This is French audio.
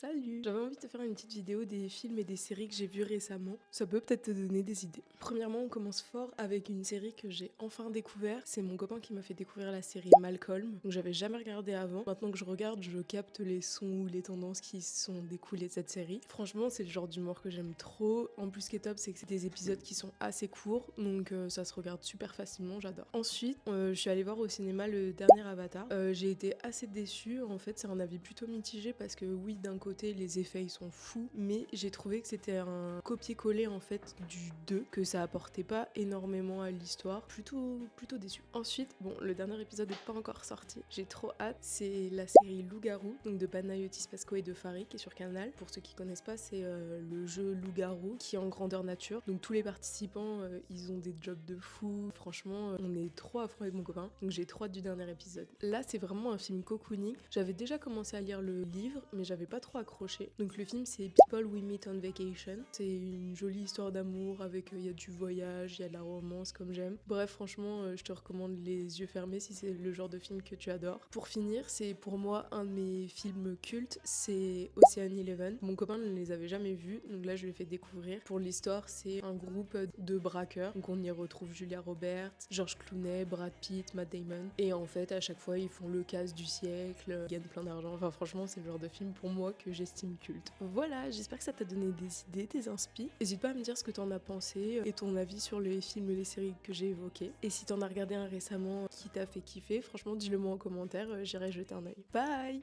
Salut! J'avais envie de te faire une petite vidéo des films et des séries que j'ai vues récemment. Ça peut peut-être te donner des idées. Premièrement, on commence fort avec une série que j'ai enfin découvert. C'est mon copain qui m'a fait découvrir la série Malcolm. Donc j'avais jamais regardé avant. Maintenant que je regarde, je capte les sons ou les tendances qui sont découlées de cette série. Franchement, c'est le genre d'humour que j'aime trop. En plus, ce qui est top, c'est que c'est des épisodes qui sont assez courts. Donc ça se regarde super facilement, j'adore. Ensuite, je suis allée voir au cinéma le dernier Avatar. J'ai été assez déçue. En fait, c'est un avis plutôt mitigé parce que oui, d'un côté, les effets ils sont fous, mais j'ai trouvé que c'était un copier-coller en fait du 2, que ça apportait pas énormément à l'histoire. Plutôt déçu. Ensuite, bon, le dernier épisode n'est pas encore sorti. J'ai trop hâte. C'est la série Loup-garou, donc de Panayotis Pasco et de Farid, qui est sur Canal. Pour ceux qui connaissent pas, c'est le jeu Loup-garou qui est en grandeur nature. Donc tous les participants, ils ont des jobs de fou. Franchement, on est trop à fond avec mon copain. Donc j'ai trop hâte du dernier épisode. Là, c'est vraiment un film cocooning. J'avais déjà commencé à lire le livre, mais j'avais pas trop accroché. Donc le film, c'est People We Meet on Vacation. C'est une jolie histoire d'amour avec il y a du voyage, il y a de la romance comme j'aime. Bref, franchement, je te recommande les yeux fermés si c'est le genre de film que tu adores. Pour finir, c'est pour moi un de mes films cultes, c'est Ocean Eleven. Mon copain ne les avait jamais vus, donc là je lui ai fait découvrir. Pour l'histoire, c'est un groupe de braqueurs. Donc on y retrouve Julia Roberts, George Clooney, Brad Pitt, Matt Damon. Et en fait, à chaque fois, ils font le casse du siècle, ils gagnent plein d'argent. Enfin, franchement, c'est le genre de film pour moi que j'estime culte. Voilà, j'espère que ça t'a donné des idées, des inspi. N'hésite pas à me dire ce que t'en as pensé et ton avis sur les films et les séries que j'ai évoqués. Et si t'en as regardé un récemment qui t'a fait kiffer, franchement, dis-le moi en commentaire, j'irai jeter un œil. Bye!